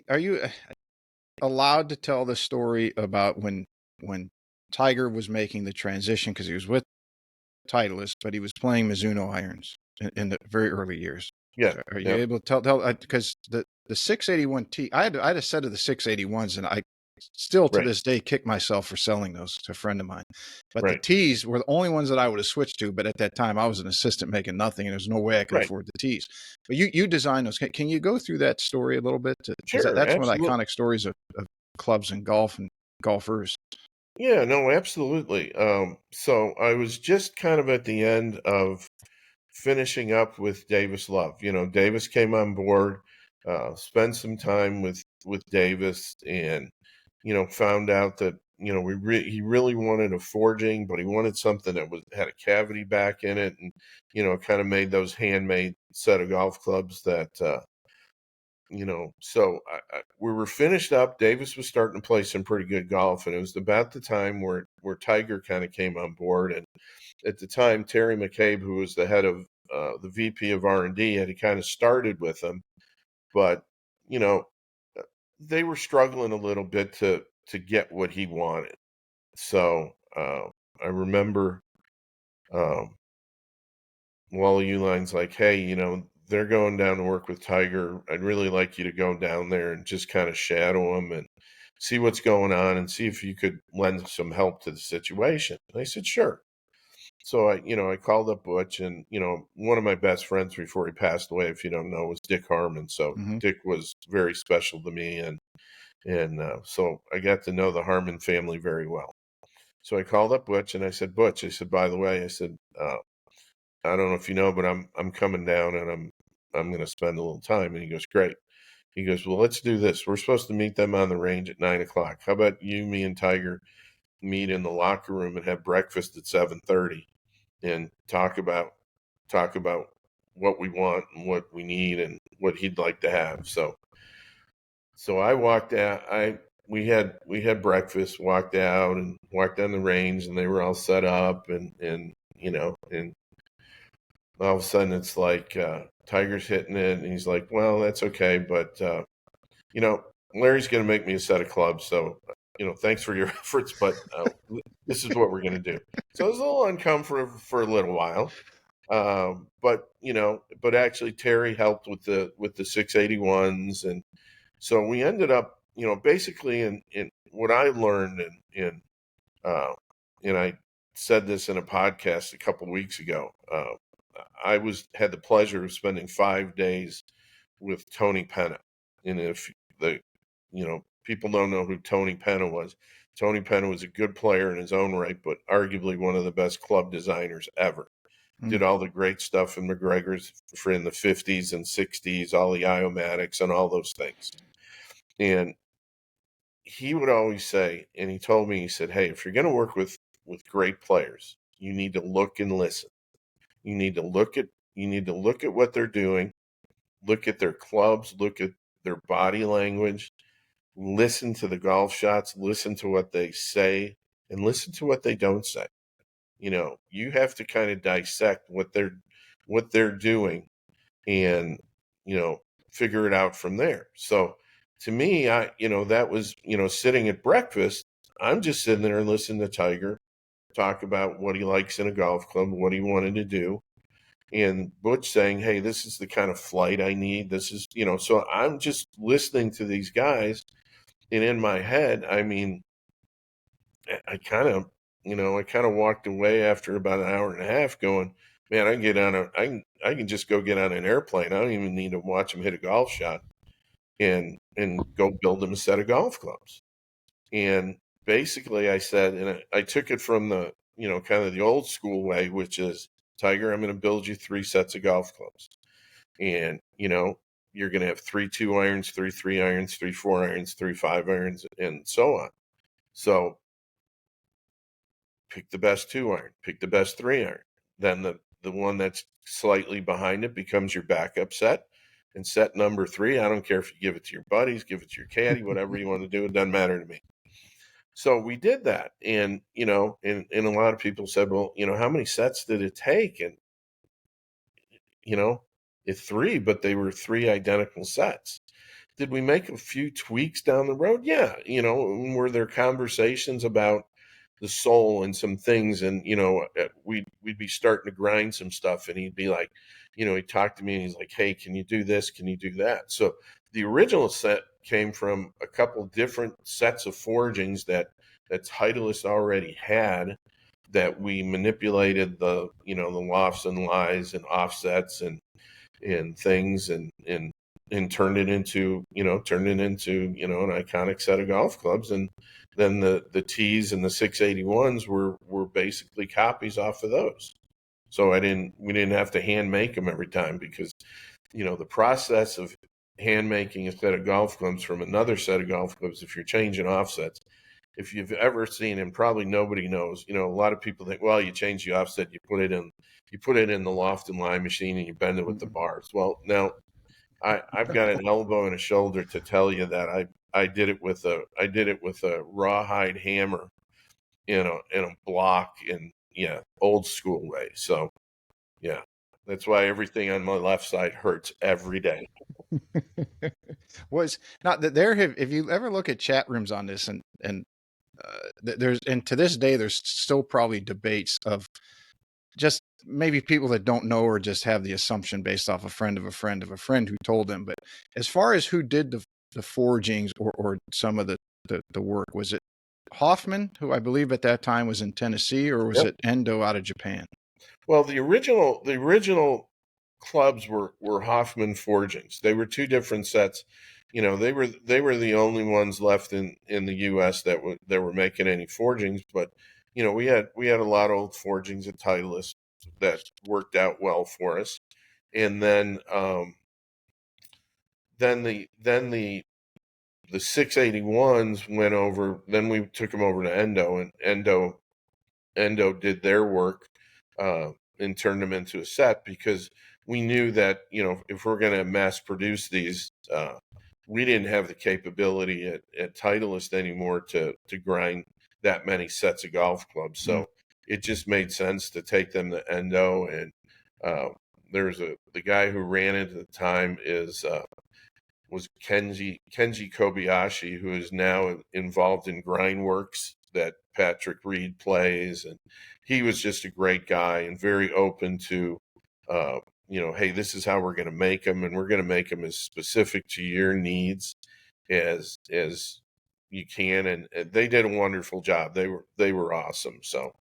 Are you allowed to tell the story about when Tiger was making the transition, because he was with Titleist, but he was playing Mizuno irons in the very early years? Yeah, Are you yeah, able to tell because the 681T, I had a set of the 681s, and I still to right, this day kick myself for selling those to a friend of mine. But the right, T's were the only ones that I would have switched to. But at that time, I was an assistant making nothing, and there's no way I could right. afford the T's. But you designed those. Can you go through that story a little bit? Because Sure, that's one of the absolutely. iconic stories of clubs and golf and golfers. Yeah, no, absolutely. So I was just kind of at the end of finishing up with Davis Love. Davis came on board, spent some time with Davis, and found out that he really wanted a forging, but he wanted something that had a cavity back in it, and kind of made those handmade set of golf clubs that. So we were finished up. Davis was starting to play some pretty good golf, and it was about the time where Tiger kind of came on board. And at the time, Terry McCabe, who was the head of the VP of R&D, had kind of started with him, but you know, they were struggling a little bit to get what he wanted. So I remember um, Wally Uline's like, hey, they're going down to work with Tiger. I'd really like you to go down there and just kind of shadow him and see what's going on and see if you could lend some help to the situation. And I said, sure. So I called up Butch, and one of my best friends before he passed away, if you don't know, was Dick Harmon. So Mm-hmm. Dick was very special to me, and so I got to know the Harmon family very well. So I called up Butch and I said, Butch, I said, by the way, I said, I don't know if you know, but I'm coming down and I'm going to spend a little time. And he goes, great. He goes, well, let's do this. We're supposed to meet them on the range at 9 o'clock. How about you, me, and Tiger meet in the locker room and have breakfast at 7:30 and talk about what we want and what we need and what he'd like to have. So I walked out. We had breakfast, walked out, and walked down the range, and they were all set up, and all of a sudden it's like Tiger's hitting it, and he's like, "Well, that's okay, but you know, Larry's going to make me a set of clubs, so thanks for your efforts, but this is what we're going to do." So it was a little uncomfortable for a little while, but actually Terry helped with the 681s, and so we ended up, basically in what I learned uh, and I said this in a podcast a couple weeks ago. I had the pleasure of spending 5 days with Tony Penna. And if the people don't know who Tony Penna was, Tony Penna was a good player in his own right, but arguably one of the best club designers ever. Mm. Did all the great stuff in McGregor's for in the 50s and 60s, all the iomatics and all those things. And he would always say, and he told me, he said, hey, if you're going to work with great players, you need to look and listen. You need to look at what they're doing, look at their clubs, look at their body language, listen to the golf shots, listen to what they say, and listen to what they don't say. You have to kind of dissect what they're doing and figure it out from there. So to me, that was sitting at breakfast. I'm just sitting there and listening to Tiger talk about what he likes in a golf club, what he wanted to do, and Butch saying, hey, this is the kind of flight I need. This is, so I'm just listening to these guys. And in my head, I mean, I kind of walked away after about an hour and a half going, man, I can just go get on an airplane. I don't even need to watch him hit a golf shot and go build him a set of golf clubs. And basically I said, and I took it from the, kind of the old school way, which is, Tiger, I'm going to build you 3 sets of golf clubs. And, you're going to have 3 2-irons, 3 3-irons, 3 4-irons, 3 5-irons, and so on. So pick the best 2-iron, pick the best 3-iron. Then the one that's slightly behind it becomes your backup set. And set number 3, I don't care if you give it to your buddies, give it to your caddy, whatever you want to do, it doesn't matter to me. So we did that. And, and a lot of people said, well, how many sets did it take? And, it's 3, but they were 3 identical sets. Did we make a few tweaks down the road? Yeah. Were there conversations about the soul and some things? And, we'd be starting to grind some stuff, and he'd be like, he'd talk to me and he's like, hey, can you do this? Can you do that? So the original set came from a couple different sets of forgings that Titleist already had, that we manipulated the lofts and lies and offsets and things, and turned it into an iconic set of golf clubs. And then the T's and the 681s were basically copies off of those. So we didn't have to hand make them every time, because the process of hand making a set of golf clubs from another set of golf clubs, if you're changing offsets, if you've ever seen, and probably nobody knows, a lot of people think, well, you change the offset, you put it in the loft and line machine, and you bend it with the bars. Well, now I've got an elbow and a shoulder to tell you that I did it with a rawhide hammer in a block, in old school way. So yeah, that's why everything on my left side hurts every day. Was not that there have, if you ever look at chat rooms on this, and there's, and to this day there's still probably debates of just maybe people that don't know, or just have the assumption based off a friend of a friend of a friend who told them. But as far as who did the forgings, or some of the work, was it Hoffman, who I believe at that time was in Tennessee, or was Yep. it Endo out of Japan? Well, the original clubs were Hoffman forgings. They were two different sets. They were the only ones left in the U.S. that were making any forgings. But we had a lot of old forgings at Titleist that worked out well for us. And then the 681s went over. Then we took them over to Endo, and Endo did their work, and turned them into a set, because we knew that if we're going to mass produce these, we didn't have the capability at Titleist anymore to grind that many sets of golf clubs. So it just made sense to take them to Endo. And the guy who ran it at the time was Kenji Kobayashi, who is now involved in Grindworks that Patrick Reed plays. And he was just a great guy, and very open to, hey, this is how we're going to make them, and we're going to make them as specific to your needs as you can. And they did a wonderful job. They were awesome. So